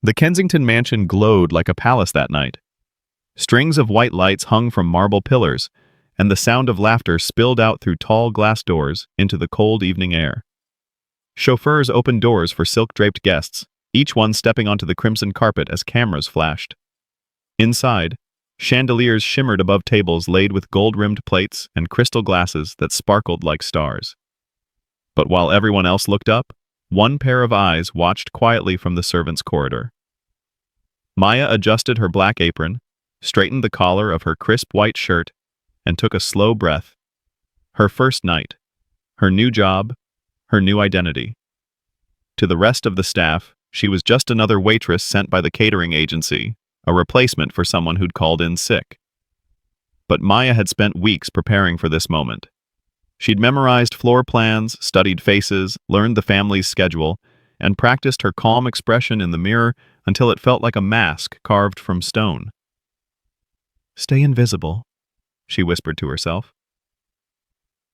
The Kensington mansion glowed like a palace that night. Strings of white lights hung from marble pillars, and the sound of laughter spilled out through tall glass doors into the cold evening air. Chauffeurs opened doors for silk-draped guests, each one stepping onto the crimson carpet as cameras flashed. Inside, chandeliers shimmered above tables laid with gold-rimmed plates and crystal glasses that sparkled like stars. But while everyone else looked up, one pair of eyes watched quietly from the servants' corridor. Maya adjusted her black apron, straightened the collar of her crisp white shirt, and took a slow breath. Her first night, her new job, her new identity. To the rest of the staff, she was just another waitress sent by the catering agency, a replacement for someone who'd called in sick. But Maya had spent weeks preparing for this moment. She'd memorized floor plans, studied faces, learned the family's schedule, and practiced her calm expression in the mirror until it felt like a mask carved from stone. "Stay invisible," she whispered to herself.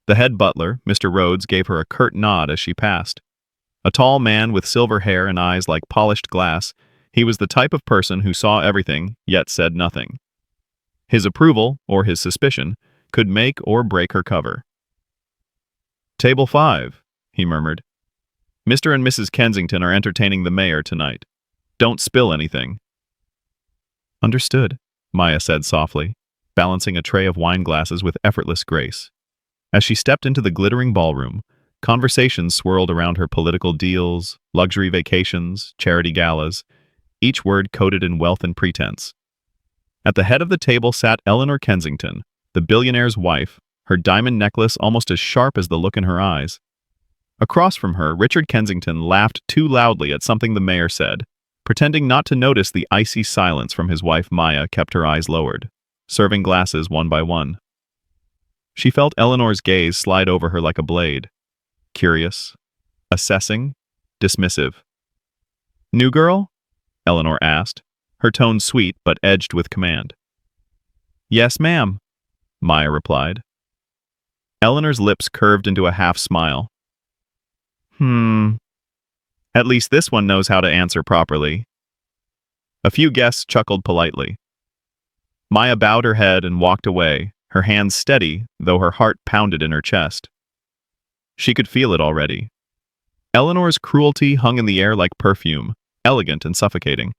The head butler, Mr. Rhodes, gave her a curt nod as she passed. A tall man with silver hair and eyes like polished glass, he was the type of person who saw everything, yet said nothing. His approval, or his suspicion, could make or break her cover. "Table 5, he murmured. "Mr. and Mrs. Kensington are entertaining the mayor tonight. Don't spill anything." "Understood," Maya said softly, balancing a tray of wine glasses with effortless grace. As she stepped into the glittering ballroom, conversations swirled around her political deals, luxury vacations, charity galas, each word coated in wealth and pretense. At the head of the table sat Eleanor Kensington, the billionaire's wife, her diamond necklace almost as sharp as the look in her eyes. Across from her, Richard Kensington laughed too loudly at something the mayor said. Pretending not to notice the icy silence from his wife, Maya kept her eyes lowered, serving glasses one by one. She felt Eleanor's gaze slide over her like a blade. Curious, assessing, dismissive. "New girl?" Eleanor asked, her tone sweet but edged with command. "Yes, ma'am," Maya replied. Eleanor's lips curved into a half-smile. At least this one knows how to answer properly." A few guests chuckled politely. Maya bowed her head and walked away, her hands steady, though her heart pounded in her chest. She could feel it already. Eleanor's cruelty hung in the air like perfume, elegant and suffocating.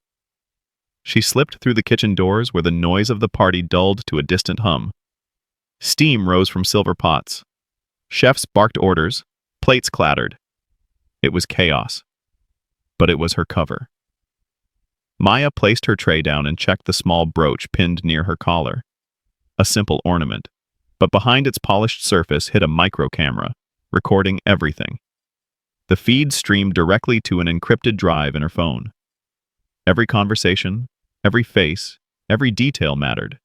She slipped through the kitchen doors where the noise of the party dulled to a distant hum. Steam rose from silver pots. Chefs barked orders, plates clattered. It was chaos. But it was her cover. Maya placed her tray down and checked the small brooch pinned near her collar. A simple ornament, but behind its polished surface hid a micro camera, recording everything. The feed streamed directly to an encrypted drive in her phone. Every conversation, every face, every detail mattered.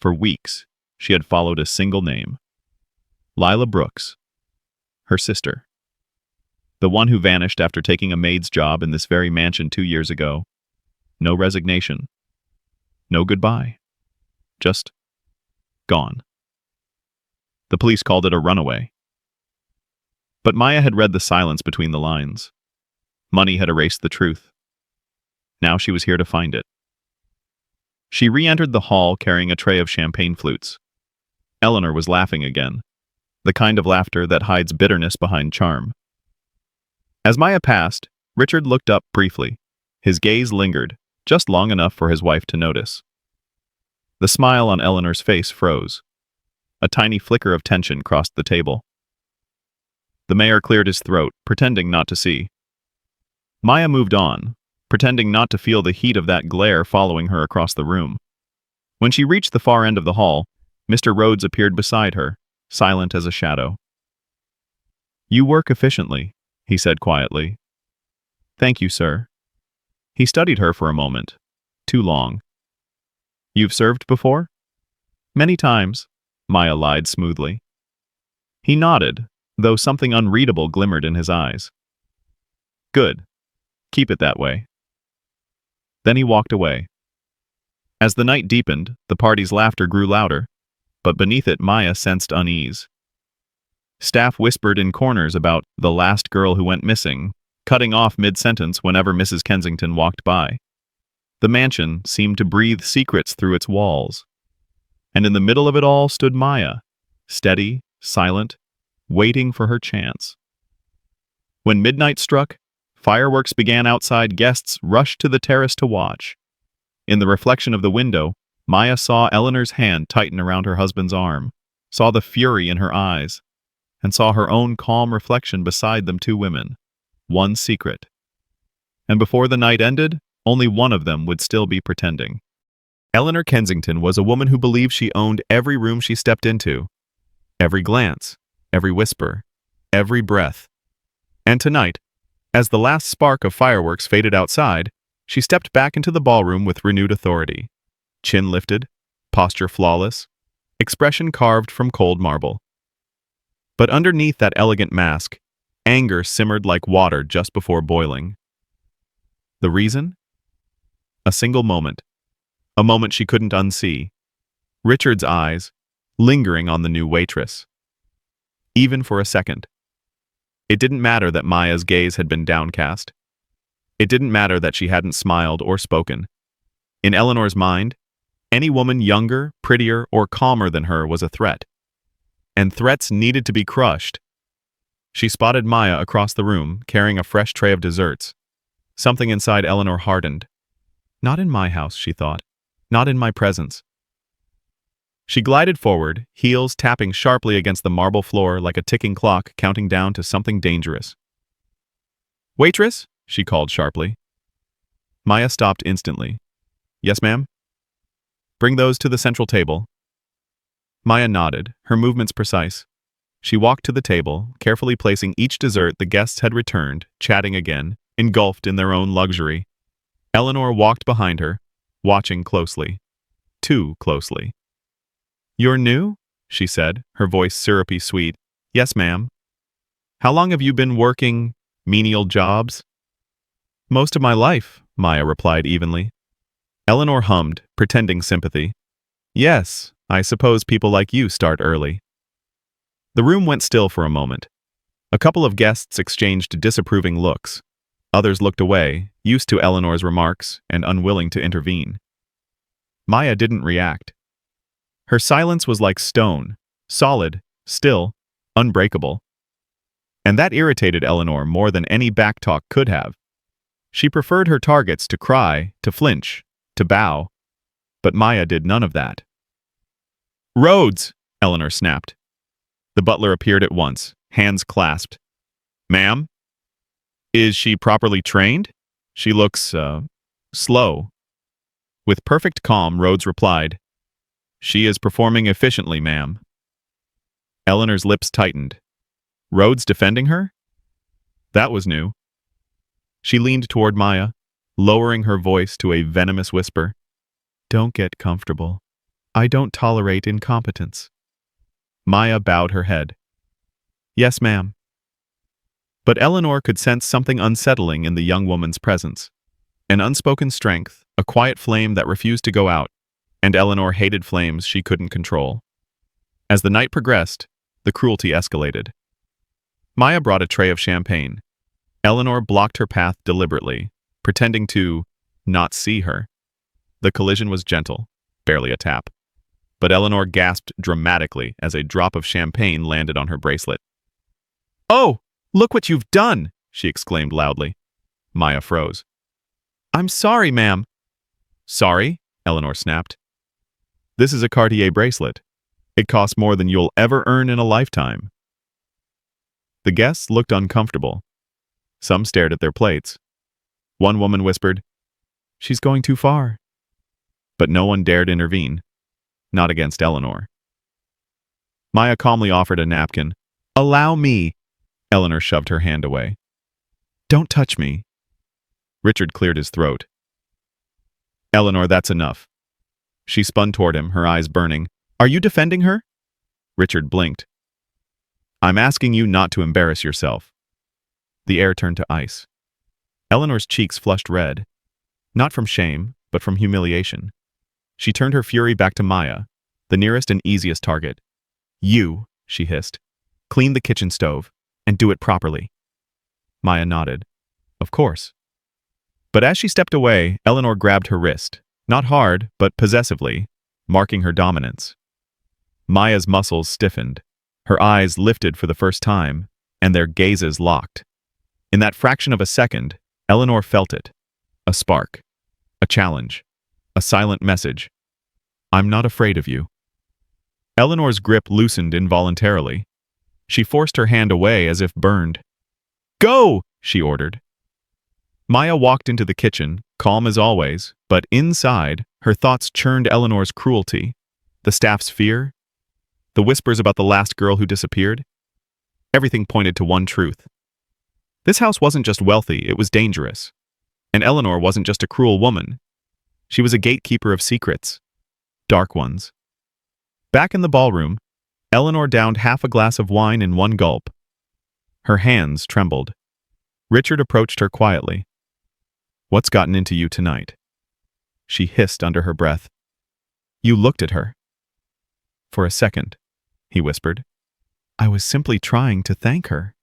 For weeks, she had followed a single name. Lila Brooks, her sister. The one who vanished after taking a maid's job in this very mansion 2 years ago. No resignation. No goodbye. Just gone. The police called it a runaway. But Maya had read the silence between the lines. Money had erased the truth. Now she was here to find it. She re-entered the hall carrying a tray of champagne flutes. Eleanor was laughing again, the kind of laughter that hides bitterness behind charm. As Maya passed, Richard looked up briefly. His gaze lingered, just long enough for his wife to notice. The smile on Eleanor's face froze. A tiny flicker of tension crossed the table. The mayor cleared his throat, pretending not to see. Maya moved on, pretending not to feel the heat of that glare following her across the room. When she reached the far end of the hall, Mr. Rhodes appeared beside her, silent as a shadow. "You work efficiently," he said quietly. "Thank you, sir." He studied her for a moment. Too long. "You've served before?" "Many times," Maya lied smoothly. He nodded, though something unreadable glimmered in his eyes. "Good. Keep it that way." Then he walked away. As the night deepened, the party's laughter grew louder, but beneath it Maya sensed unease. Staff whispered in corners about the last girl who went missing, cutting off mid-sentence whenever Mrs. Kensington walked by. The mansion seemed to breathe secrets through its walls. And in the middle of it all stood Maya, steady, silent, waiting for her chance. When midnight struck, fireworks began outside. Guests rushed to the terrace to watch. In the reflection of the window, Maya saw Eleanor's hand tighten around her husband's arm, saw the fury in her eyes, and saw her own calm reflection beside them, two women, one secret. And before the night ended, only one of them would still be pretending. Eleanor Kensington was a woman who believed she owned every room she stepped into, every glance, every whisper, every breath. And tonight, as the last spark of fireworks faded outside, she stepped back into the ballroom with renewed authority. Chin lifted, posture flawless, expression carved from cold marble. But underneath that elegant mask, anger simmered like water just before boiling. The reason? A single moment. A moment she couldn't unsee. Richard's eyes, lingering on the new waitress. Even for a second. It didn't matter that Maya's gaze had been downcast. It didn't matter that she hadn't smiled or spoken. In Eleanor's mind, any woman younger, prettier, or calmer than her was a threat. And threats needed to be crushed. She spotted Maya across the room, carrying a fresh tray of desserts. Something inside Eleanor hardened. Not in my house, she thought. Not in my presence. She glided forward, heels tapping sharply against the marble floor like a ticking clock counting down to something dangerous. "Waitress?" she called sharply. Maya stopped instantly. "Yes, ma'am?" "Bring those to the central table." Maya nodded, her movements precise. She walked to the table, carefully placing each dessert the guests had returned, chatting again, engulfed in their own luxury. Eleanor walked behind her, watching closely. Too closely. "You're new?" she said, her voice syrupy sweet. "Yes, ma'am." "How long have you been working menial jobs?" "Most of my life," Maya replied evenly. Eleanor hummed, pretending sympathy. "Yes, I suppose people like you start early." The room went still for a moment. A couple of guests exchanged disapproving looks. Others looked away, used to Eleanor's remarks and unwilling to intervene. Maya didn't react. Her silence was like stone, solid, still, unbreakable. And that irritated Eleanor more than any backtalk could have. She preferred her targets to cry, to flinch, to bow. But Maya did none of that. "Rhodes!" Eleanor snapped. The butler appeared at once, hands clasped. "Ma'am? Is she properly trained? She looks, slow." With perfect calm, Rhodes replied, "She is performing efficiently, ma'am." Eleanor's lips tightened. Rhodes defending her? That was new. She leaned toward Maya, lowering her voice to a venomous whisper. "Don't get comfortable. I don't tolerate incompetence." Maya bowed her head. "Yes, ma'am." But Eleanor could sense something unsettling in the young woman's presence. An unspoken strength, a quiet flame that refused to go out, and Eleanor hated flames she couldn't control. As the night progressed, the cruelty escalated. Maya brought a tray of champagne. Eleanor blocked her path deliberately, pretending to not see her. The collision was gentle, barely a tap. But Eleanor gasped dramatically as a drop of champagne landed on her bracelet. "Oh, look what you've done!" she exclaimed loudly. Maya froze. "I'm sorry, ma'am." "Sorry?" Eleanor snapped. "This is a Cartier bracelet. It costs more than you'll ever earn in a lifetime." The guests looked uncomfortable. Some stared at their plates. One woman whispered, "She's going too far." But no one dared intervene. Not against Eleanor. Maya calmly offered a napkin. "Allow me." Eleanor shoved her hand away. "Don't touch me." Richard cleared his throat. "Eleanor, that's enough." She spun toward him, her eyes burning. "Are you defending her?" Richard blinked. "I'm asking you not to embarrass yourself." The air turned to ice. Eleanor's cheeks flushed red. Not from shame, but from humiliation. She turned her fury back to Maya, the nearest and easiest target. "You," she hissed, "clean the kitchen stove, and do it properly." Maya nodded. Of course. But as she stepped away, Eleanor grabbed her wrist, not hard, but possessively, marking her dominance. Maya's muscles stiffened. Her eyes lifted for the first time, and their gazes locked. In that fraction of a second, Eleanor felt it. A spark. A challenge. A silent message. I'm not afraid of you. Eleanor's grip loosened involuntarily. She forced her hand away as if burned. Go! She ordered. Maya walked into the kitchen, calm as always, but inside, her thoughts churned Eleanor's cruelty, the staff's fear, the whispers about the last girl who disappeared. Everything pointed to one truth. This house wasn't just wealthy, it was dangerous. And Eleanor wasn't just a cruel woman. She was a gatekeeper of secrets. Dark ones. Back in the ballroom, Eleanor downed half a glass of wine in one gulp. Her hands trembled. Richard approached her quietly. What's gotten into you tonight? She hissed under her breath. You looked at her. For a second, he whispered. I was simply trying to thank her.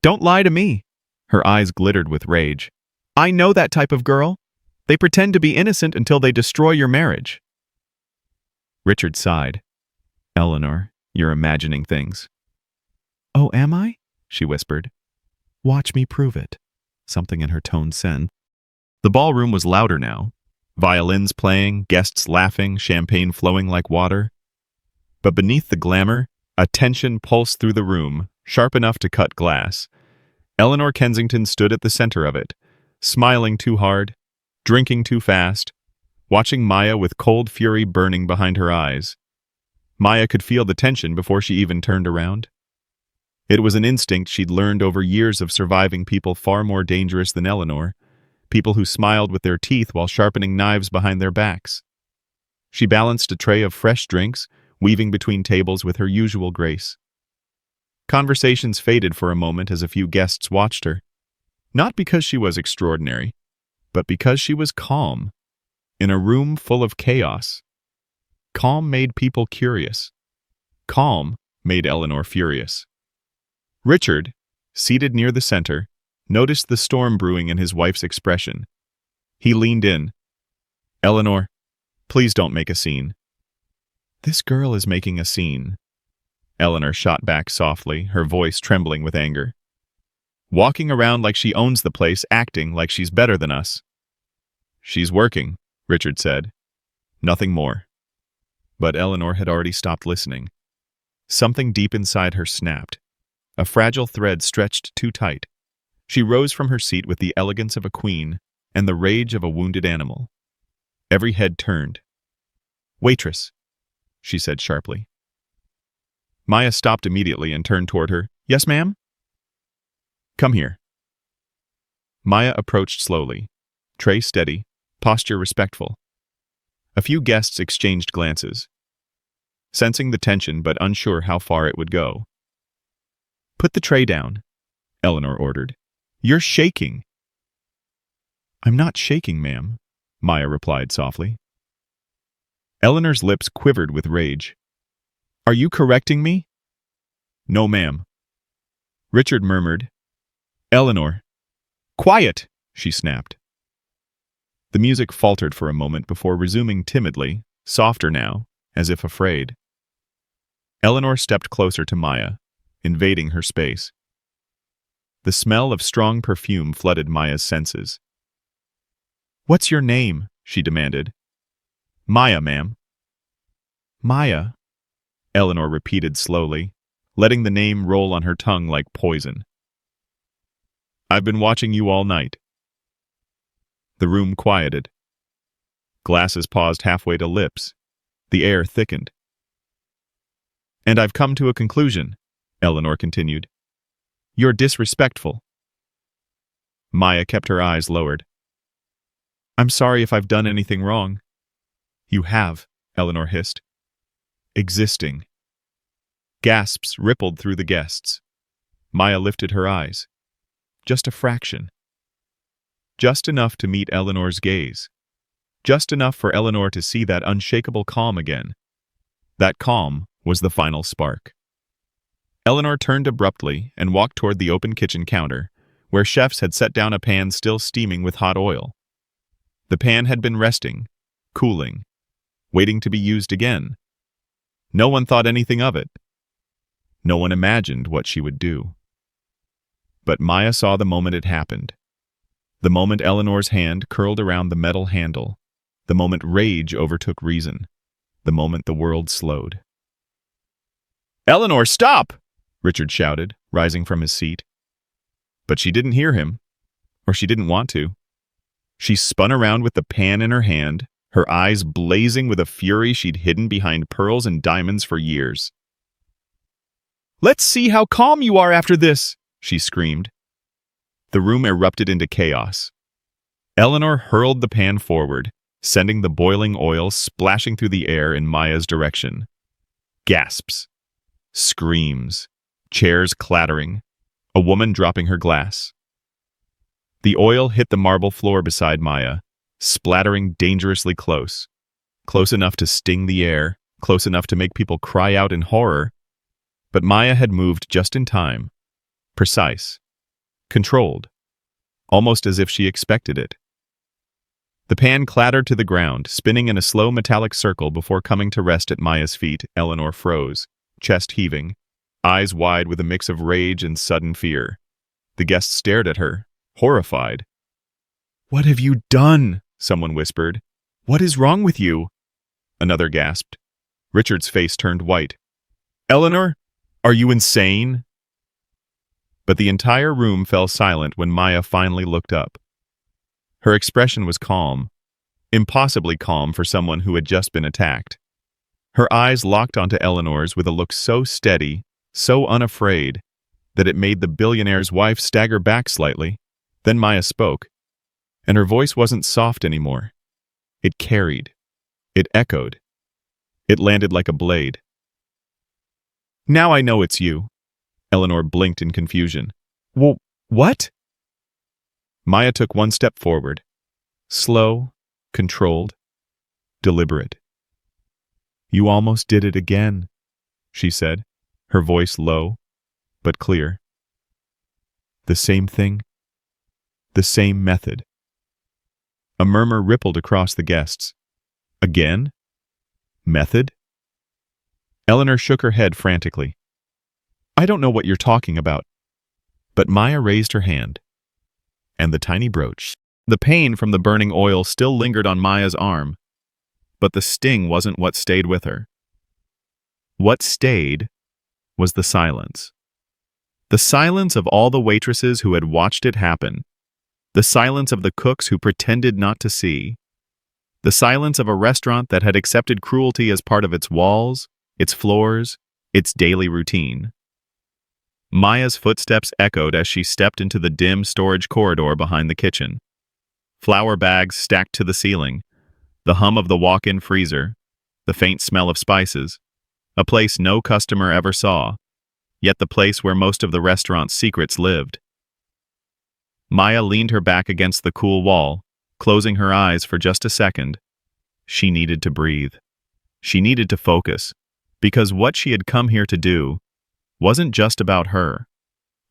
Don't lie to me. Her eyes glittered with rage. I know that type of girl. They pretend to be innocent until they destroy your marriage. Richard sighed. Eleanor, you're imagining things. Oh, am I? She whispered. Watch me prove it. Something in her tone said. The ballroom was louder now. Violins playing, guests laughing, champagne flowing like water. But beneath the glamour, a tension pulsed through the room, sharp enough to cut glass. Eleanor Kensington stood at the center of it, smiling too hard, drinking too fast, watching Maya with cold fury burning behind her eyes. Maya could feel the tension before she even turned around. It was an instinct she'd learned over years of surviving people far more dangerous than Eleanor, people who smiled with their teeth while sharpening knives behind their backs. She balanced a tray of fresh drinks, weaving between tables with her usual grace. Conversations faded for a moment as a few guests watched her. Not because she was extraordinary, but because she was calm, in a room full of chaos. Calm made people curious. Calm made Eleanor furious. Richard, seated near the center, noticed the storm brewing in his wife's expression. He leaned in. Eleanor, please don't make a scene. This girl is making a scene. Eleanor shot back softly, her voice trembling with anger. Walking around like she owns the place, acting like she's better than us. She's working, Richard said. Nothing more. But Eleanor had already stopped listening. Something deep inside her snapped. A fragile thread stretched too tight. She rose from her seat with the elegance of a queen and the rage of a wounded animal. Every head turned. Waitress, she said sharply. Maya stopped immediately and turned toward her. Yes, ma'am? Come here. Maya approached slowly, tray steady, posture respectful. A few guests exchanged glances, sensing the tension but unsure how far it would go. Put the tray down, Eleanor ordered. You're shaking. I'm not shaking, ma'am, Maya replied softly. Eleanor's lips quivered with rage. Are you correcting me? No, ma'am. Richard murmured. Eleanor. Quiet, she snapped. The music faltered for a moment before resuming timidly, softer now, as if afraid. Eleanor stepped closer to Maya, invading her space. The smell of strong perfume flooded Maya's senses. What's your name? She demanded. Maya, ma'am. Maya, Eleanor repeated slowly, letting the name roll on her tongue like poison. I've been watching you all night. The room quieted. Glasses paused halfway to lips. The air thickened. And I've come to a conclusion, Eleanor continued. You're disrespectful. Maya kept her eyes lowered. I'm sorry if I've done anything wrong. You have, Eleanor hissed. Existing. Gasps rippled through the guests. Maya lifted her eyes. Just a fraction. Just enough to meet Eleanor's gaze. Just enough for Eleanor to see that unshakable calm again. That calm was the final spark. Eleanor turned abruptly and walked toward the open kitchen counter, where chefs had set down a pan still steaming with hot oil. The pan had been resting, cooling, waiting to be used again. No one thought anything of it. No one imagined what she would do. But Maya saw the moment it happened. The moment Eleanor's hand curled around the metal handle. The moment rage overtook reason. The moment the world slowed. "Eleanor, stop!" Richard shouted, rising from his seat. But she didn't hear him, or she didn't want to. She spun around with the pan in her hand, her eyes blazing with a fury she'd hidden behind pearls and diamonds for years. "Let's see how calm you are after this!" she screamed. The room erupted into chaos. Eleanor hurled the pan forward, sending the boiling oil splashing through the air in Maya's direction. Gasps. Screams. Chairs clattering. A woman dropping her glass. The oil hit the marble floor beside Maya, splattering dangerously close. Close enough to sting the air, close enough to make people cry out in horror. But Maya had moved just in time. Precise. Controlled. Almost as if she expected it. The pan clattered to the ground, spinning in a slow metallic circle before coming to rest at Maya's feet. Eleanor froze, chest heaving, eyes wide with a mix of rage and sudden fear. The guests stared at her, horrified. "What have you done?" someone whispered. "What is wrong with you?" Another gasped. Richard's face turned white. "Eleanor, are you insane?" But the entire room fell silent when Maya finally looked up. Her expression was calm, impossibly calm for someone who had just been attacked. Her eyes locked onto Eleanor's with a look so steady, so unafraid, that it made the billionaire's wife stagger back slightly. Then Maya spoke, and her voice wasn't soft anymore. It carried. It echoed. It landed like a blade. "Now I know it's you." Eleanor blinked in confusion. What?" Maya took one step forward. Slow, controlled, deliberate. "You almost did it again," she said, her voice low, but clear. "The same thing. The same method." A murmur rippled across the guests. "Again? Method?" Eleanor shook her head frantically. "I don't know what you're talking about." But Maya raised her hand. And the tiny brooch. The pain from the burning oil still lingered on Maya's arm, but the sting wasn't what stayed with her. What stayed was the silence. The silence of all the waitresses who had watched it happen. The silence of the cooks who pretended not to see. The silence of a restaurant that had accepted cruelty as part of its walls, its floors, its daily routine. Maya's footsteps echoed as she stepped into the dim storage corridor behind the kitchen. Flour bags stacked to the ceiling, the hum of the walk-in freezer, the faint smell of spices, a place no customer ever saw, yet the place where most of the restaurant's secrets lived. Maya leaned her back against the cool wall, closing her eyes for just a second. She needed to breathe. She needed to focus, because what she had come here to do wasn't just about her.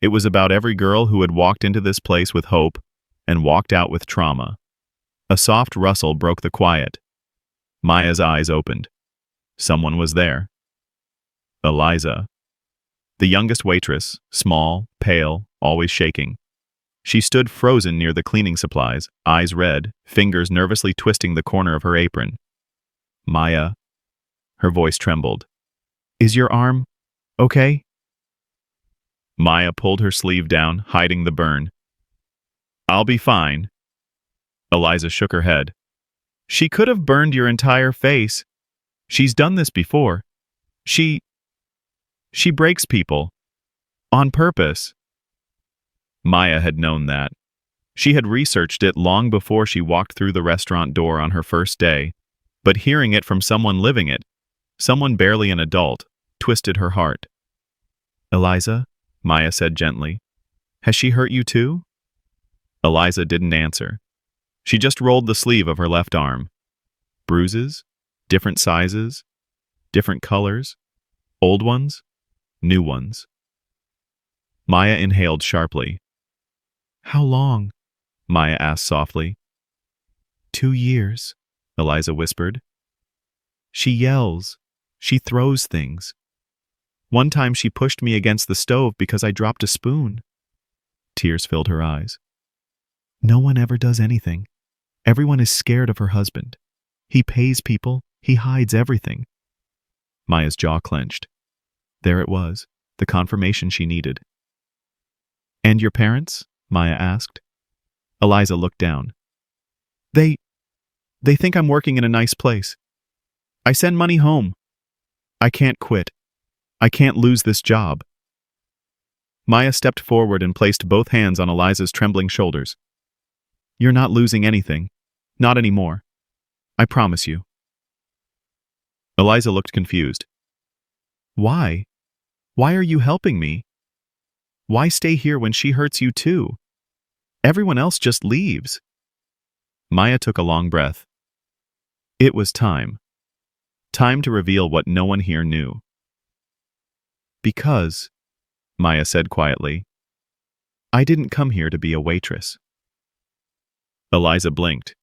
It was about every girl who had walked into this place with hope and walked out with trauma. A soft rustle broke the quiet. Maya's eyes opened. Someone was there. Eliza. The youngest waitress, small, pale, always shaking. She stood frozen near the cleaning supplies, eyes red, fingers nervously twisting the corner of her apron. "Maya." Her voice trembled. "Is your arm okay?" Maya pulled her sleeve down, hiding the burn. "I'll be fine." Eliza shook her head. "She could have burned your entire face. She's done this before. She breaks people. On purpose." Maya had known that. She had researched it long before she walked through the restaurant door on her first day, but hearing it from someone living it, someone barely an adult, twisted her heart. "Eliza?" Maya said gently. "Has she hurt you too?" Eliza didn't answer. She just rolled the sleeve of her left arm. Bruises, different sizes, different colors, old ones, new ones. Maya inhaled sharply. How long? Maya asked softly. 2 years, Eliza whispered. She yells. She throws things. One time she pushed me against the stove because I dropped a spoon. Tears filled her eyes. No one ever does anything. Everyone is scared of her husband. He pays people. He hides everything. Maya's jaw clenched. There it was, the confirmation she needed. And your parents? Maya asked. Eliza looked down. They think I'm working in a nice place. I send money home. I can't quit. I can't lose this job. Maya stepped forward and placed both hands on Eliza's trembling shoulders. You're not losing anything. Not anymore. I promise you. Eliza looked confused. Why? Why are you helping me? Why stay here when she hurts you too? Everyone else just leaves. Maya took a long breath. It was time. Time to reveal what no one here knew. Because, Maya said quietly, I didn't come here to be a waitress. Eliza blinked.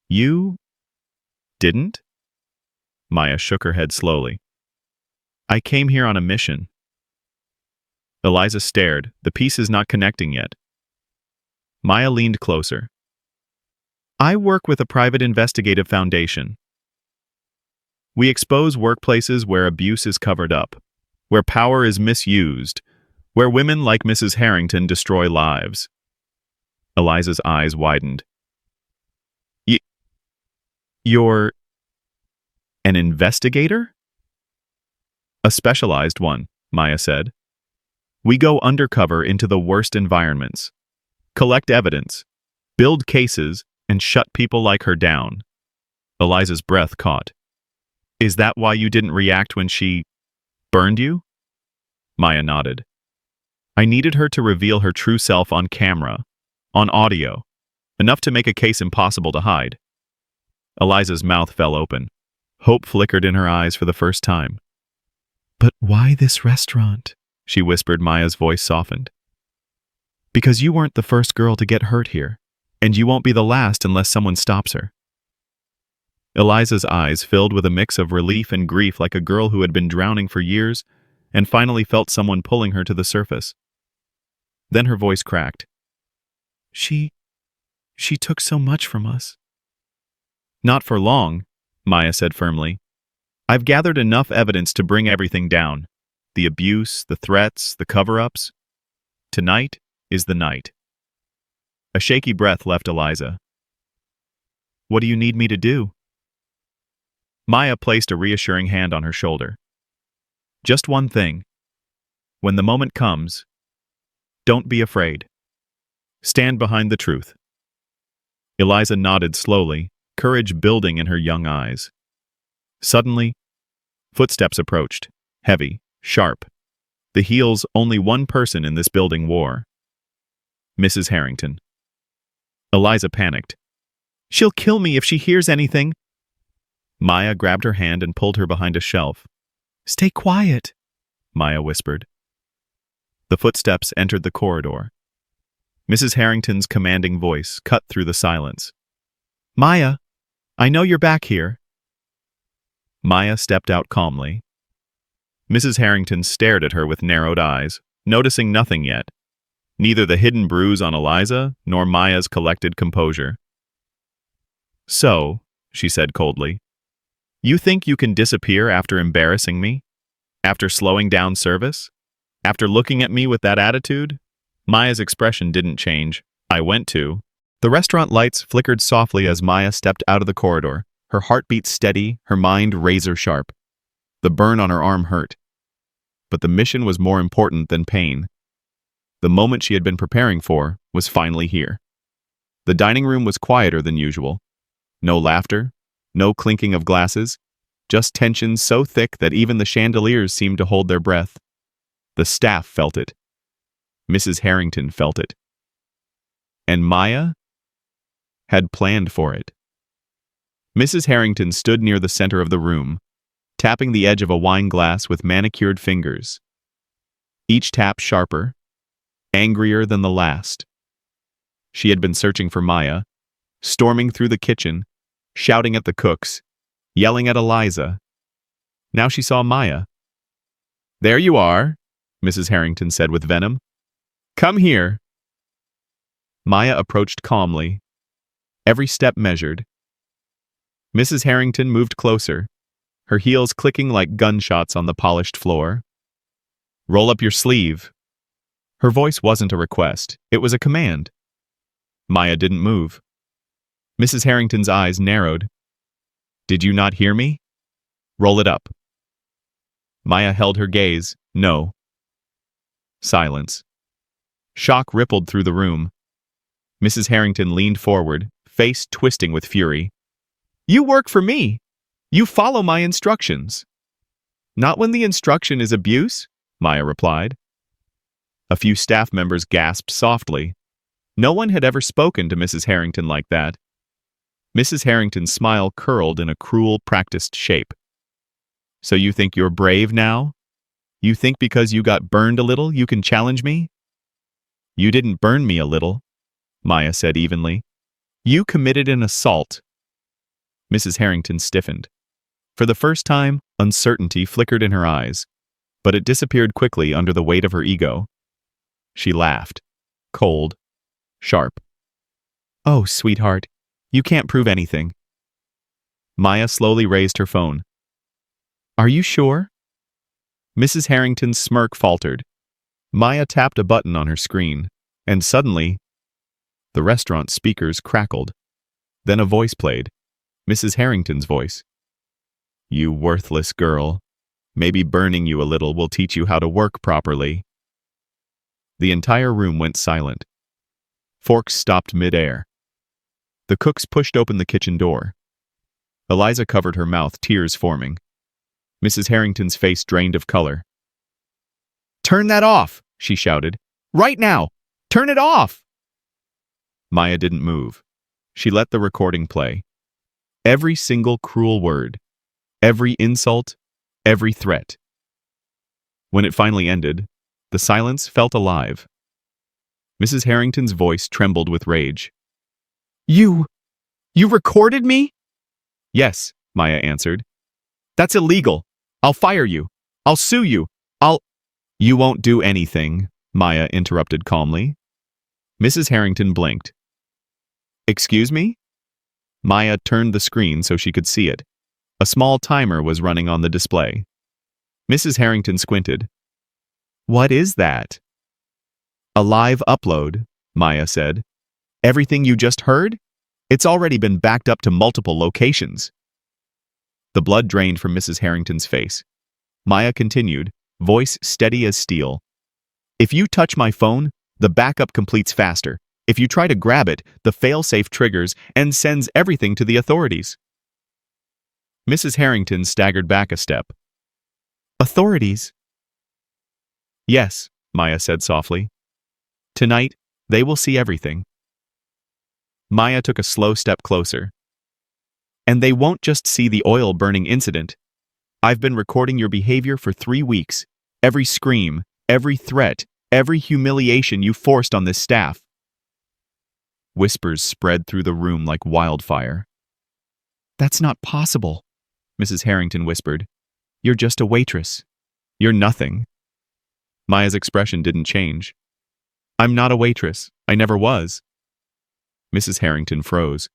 You didn't? Maya shook her head slowly. I came here on a mission. Eliza stared, the pieces not connecting yet. Maya leaned closer. I work with a private investigative foundation. We expose workplaces where abuse is covered up, where power is misused, where women like Mrs. Harrington destroy lives. Eliza's eyes widened. You're an investigator? A specialized one, Maya said. We go undercover into the worst environments, collect evidence, build cases, and shut people like her down. Eliza's breath caught. Is that why you didn't react when she burned you? Maya nodded. I needed her to reveal her true self on camera, on audio, enough to make a case impossible to hide. Eliza's mouth fell open. Hope flickered in her eyes for the first time. But why this restaurant? She whispered. Maya's voice softened. Because you weren't the first girl to get hurt here, and you won't be the last unless someone stops her. Eliza's eyes filled with a mix of relief and grief, like a girl who had been drowning for years and finally felt someone pulling her to the surface. Then her voice cracked. She took so much from us. Not for long, Maya said firmly. I've gathered enough evidence to bring everything down. The abuse, the threats, the cover-ups. Tonight is the night. A shaky breath left Eliza. What do you need me to do? Maya placed a reassuring hand on her shoulder. Just one thing. When the moment comes, don't be afraid. Stand behind the truth. Eliza nodded slowly, courage building in her young eyes. Suddenly, footsteps approached, heavy, sharp. The heels only one person in this building wore. Mrs. Harrington. Eliza panicked. She'll kill me if she hears anything. Maya grabbed her hand and pulled her behind a shelf. Stay quiet, Maya whispered. The footsteps entered the corridor. Mrs. Harrington's commanding voice cut through the silence. Maya, I know you're back here. Maya stepped out calmly. Mrs. Harrington stared at her with narrowed eyes, noticing nothing yet. Neither the hidden bruise on Eliza nor Maya's collected composure. So, she said coldly, you think you can disappear after embarrassing me? After slowing down service? After looking at me with that attitude? Maya's expression didn't change. I went to. The restaurant lights flickered softly as Maya stepped out of the corridor, her heartbeat steady, her mind razor sharp. The burn on her arm hurt. But the mission was more important than pain. The moment she had been preparing for was finally here. The dining room was quieter than usual. No laughter, no clinking of glasses, just tension so thick that even the chandeliers seemed to hold their breath. The staff felt it. Mrs. Harrington felt it. And Maya had planned for it. Mrs. Harrington stood near the center of the room, tapping the edge of a wine glass with manicured fingers. Each tap sharper, angrier than the last. She had been searching for Maya, storming through the kitchen, shouting at the cooks, yelling at Eliza. Now she saw Maya. "There you are," Mrs. Harrington said with venom. "Come here." Maya approached calmly, every step measured. Mrs. Harrington moved closer, her heels clicking like gunshots on the polished floor. "Roll up your sleeve." Her voice wasn't a request, it was a command. Maya didn't move. Mrs. Harrington's eyes narrowed. "Did you not hear me? Roll it up." Maya held her gaze. "No." Silence. Shock rippled through the room. Mrs. Harrington leaned forward, face twisting with fury. "You work for me. You follow my instructions." "Not when the instruction is abuse," Maya replied. A few staff members gasped softly. No one had ever spoken to Mrs. Harrington like that. Mrs. Harrington's smile curled in a cruel, practiced shape. "So you think you're brave now? You think because you got burned a little, you can challenge me?" "You didn't burn me a little," Maya said evenly. "You committed an assault." Mrs. Harrington stiffened. For the first time, uncertainty flickered in her eyes, but it disappeared quickly under the weight of her ego. She laughed, cold, sharp. "Oh, sweetheart, you can't prove anything." Maya slowly raised her phone. "Are you sure?" Mrs. Harrington's smirk faltered. Maya tapped a button on her screen, and suddenly, the restaurant speakers crackled. Then a voice played, Mrs. Harrington's voice. "You worthless girl. Maybe burning you a little will teach you how to work properly." The entire room went silent. Forks stopped mid-air. The cooks pushed open the kitchen door. Eliza covered her mouth, tears forming. Mrs. Harrington's face drained of color. "Turn that off!" she shouted. "Right now! Turn it off!" Maya didn't move. She let the recording play. Every single cruel word, every insult, every threat. When it finally ended, the silence felt alive. Mrs. Harrington's voice trembled with rage. You recorded me?" "Yes," Maya answered. "That's illegal. I'll fire you. I'll sue you. You won't do anything," Maya interrupted calmly. Mrs. Harrington blinked. "Excuse me?" Maya turned the screen so she could see it. A small timer was running on the display. Mrs. Harrington squinted. "What is that?" "A live upload," Maya said. "Everything you just heard? It's already been backed up to multiple locations." The blood drained from Mrs. Harrington's face. Maya continued, voice steady as steel. "If you touch my phone, the backup completes faster. If you try to grab it, the failsafe triggers and sends everything to the authorities." Mrs. Harrington staggered back a step. "Authorities?" "Yes," Maya said softly. "Tonight, they will see everything." Maya took a slow step closer. "And they won't just see the oil burning incident. I've been recording your behavior for 3 weeks. Every scream, every threat, every humiliation you forced on this staff." Whispers spread through the room like wildfire. "That's not possible," Mrs. Harrington whispered. "You're just a waitress. You're nothing." Maya's expression didn't change. "I'm not a waitress. I never was." Mrs. Harrington froze.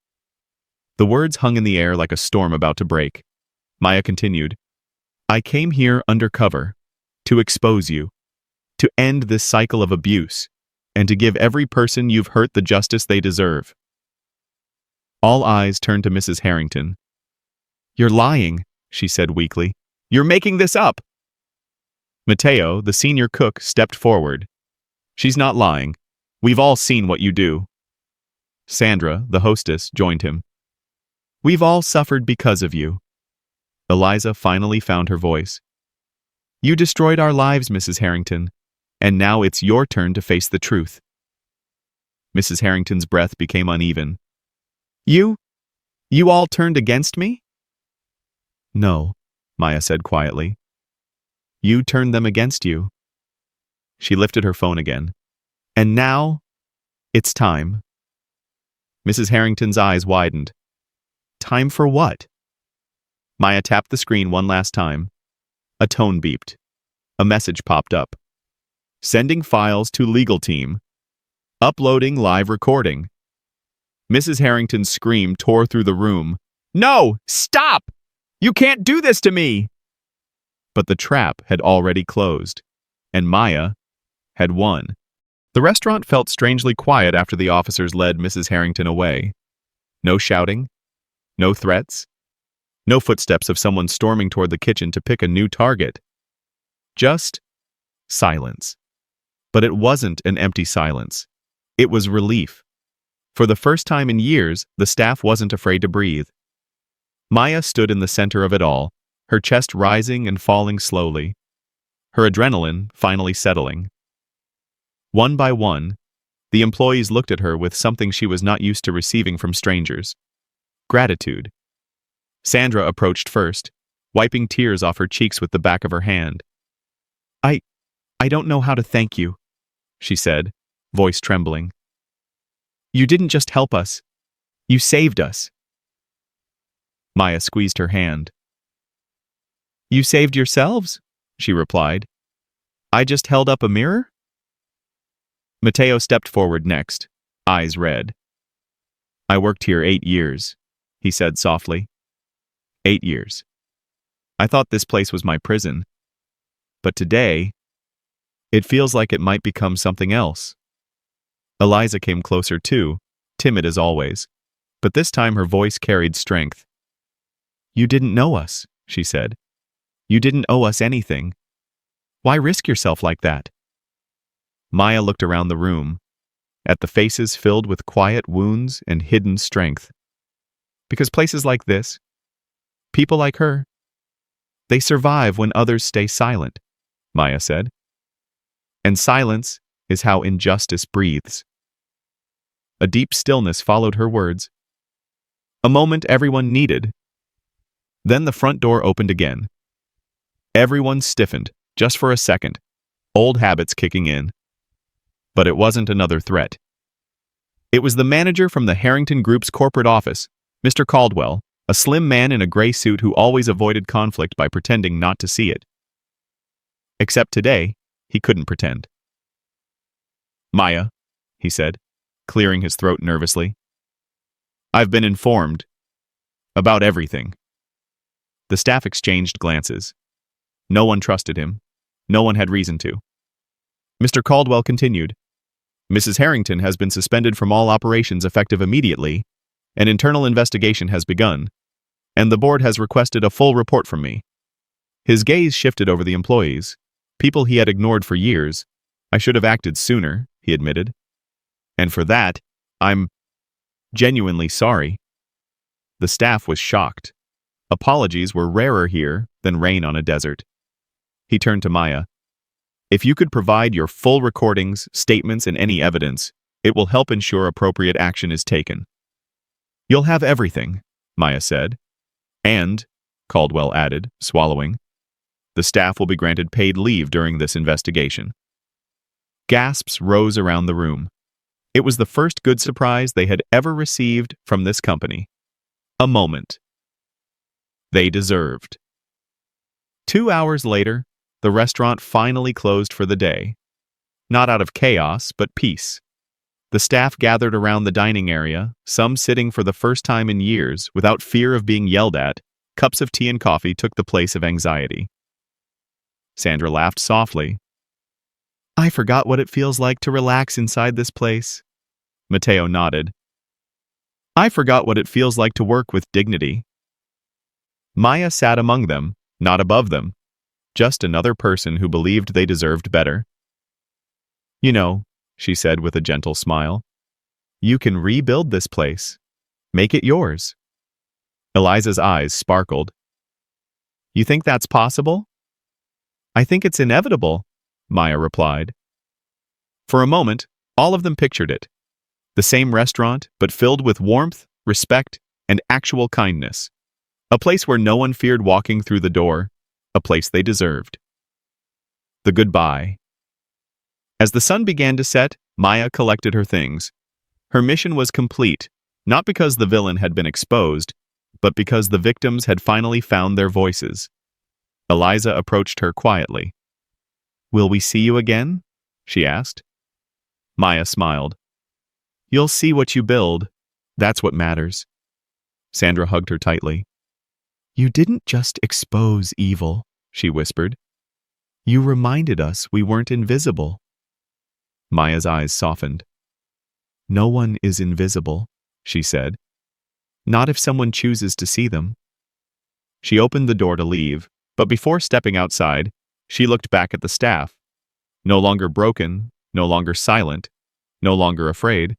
The words hung in the air like a storm about to break. Maya continued, "I came here undercover, to expose you, to end this cycle of abuse, and to give every person you've hurt the justice they deserve." All eyes turned to Mrs. Harrington. "You're lying," she said weakly. "You're making this up." Mateo, the senior cook, stepped forward. "She's not lying. We've all seen what you do." Sandra, the hostess, joined him. "We've all suffered because of you." Eliza finally found her voice. "You destroyed our lives, Mrs. Harrington, and now it's your turn to face the truth." Mrs. Harrington's breath became uneven. You all turned against me?" "No," Maya said quietly. "You turned them against you." She lifted her phone again. "And now, it's time." Mrs. Harrington's eyes widened. Time for what? Maya tapped the screen one last time. A tone beeped. A message popped up. Sending files to legal team. Uploading live recording. Mrs. Harrington's scream tore through the room. No! Stop! You can't do this to me! But the trap had already closed, and Maya had won. The restaurant felt strangely quiet after the officers led Mrs. Harrington away. No shouting, no threats, no footsteps of someone storming toward the kitchen to pick a new target. Just silence. But it wasn't an empty silence. It was relief. For the first time in years, the staff wasn't afraid to breathe. Maya stood in the center of it all, her chest rising and falling slowly, her adrenaline finally settling. One by one, the employees looked at her with something she was not used to receiving from strangers. Gratitude. Sandra approached first, wiping tears off her cheeks with the back of her hand. I don't know how to thank you, she said, voice trembling. You didn't just help us. You saved us. Maya squeezed her hand. You saved yourselves, she replied. I just held up a mirror? Mateo stepped forward next, eyes red. I worked here 8 years, he said softly. 8 years. I thought this place was my prison. But today, it feels like it might become something else. Eliza came closer too, timid as always, but this time her voice carried strength. You didn't know us, she said. You didn't owe us anything. Why risk yourself like that? Maya looked around the room, at the faces filled with quiet wounds and hidden strength. Because places like this, people like her, they survive when others stay silent, Maya said. And silence is how injustice breathes. A deep stillness followed her words. A moment everyone needed. Then the front door opened again. Everyone stiffened, just for a second, old habits kicking in. But it wasn't another threat. It was the manager from the Harrington Group's corporate office, Mr. Caldwell, a slim man in a gray suit who always avoided conflict by pretending not to see it. Except today, he couldn't pretend. Maya, he said, clearing his throat nervously. I've been informed about everything. The staff exchanged glances. No one trusted him. No one had reason to. Mr. Caldwell continued. Mrs. Harrington has been suspended from all operations effective immediately. An internal investigation has begun, and the board has requested a full report from me. His gaze shifted over the employees, people he had ignored for years. I should have acted sooner, he admitted. And for that, I'm genuinely sorry. The staff was shocked. Apologies were rarer here than rain on a desert. He turned to Maya. If you could provide your full recordings, statements, and any evidence, it will help ensure appropriate action is taken. You'll have everything, Maya said. And, Caldwell added, swallowing, the staff will be granted paid leave during this investigation. Gasps rose around the room. It was the first good surprise they had ever received from this company. A moment they deserved. 2 hours later, the restaurant finally closed for the day. Not out of chaos, but peace. The staff gathered around the dining area, some sitting for the first time in years without fear of being yelled at. Cups of tea and coffee took the place of anxiety. Sandra laughed softly. I forgot what it feels like to relax inside this place. Mateo nodded. I forgot what it feels like to work with dignity. Maya sat among them, not above them. Just another person who believed they deserved better. You know, she said with a gentle smile, you can rebuild this place. Make it yours. Eliza's eyes sparkled. You think that's possible? I think it's inevitable, Maya replied. For a moment, all of them pictured it. The same restaurant, but filled with warmth, respect, and actual kindness. A place where no one feared walking through the door. A place they deserved. The goodbye. As the sun began to set, Maya collected her things. Her mission was complete. Not because the villain had been exposed, but because the victims had finally found their voices. Eliza approached her quietly. "Will we see you again?" she asked. Maya smiled. "You'll see what you build. That's what matters." Sandra hugged her tightly. "You didn't just expose evil," she whispered. "You reminded us we weren't invisible." Maya's eyes softened. "No one is invisible," she said. "Not if someone chooses to see them." She opened the door to leave, but before stepping outside, she looked back at the staff. No longer broken, no longer silent, no longer afraid.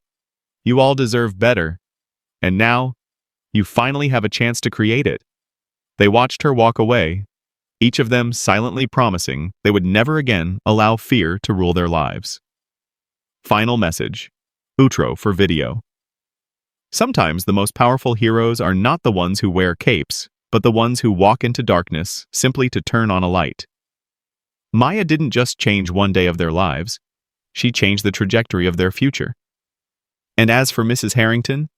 You all deserve better. And now, you finally have a chance to create it. They watched her walk away, each of them silently promising they would never again allow fear to rule their lives. Final message. Outro for video. Sometimes the most powerful heroes are not the ones who wear capes, but the ones who walk into darkness simply to turn on a light. Maya didn't just change one day of their lives, she changed the trajectory of their future. And as for Mrs. Harrington,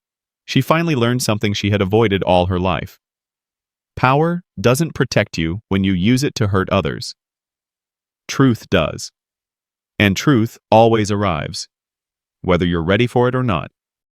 she finally learned something she had avoided all her life. Power doesn't protect you when you use it to hurt others. Truth does. And truth always arrives, whether you're ready for it or not.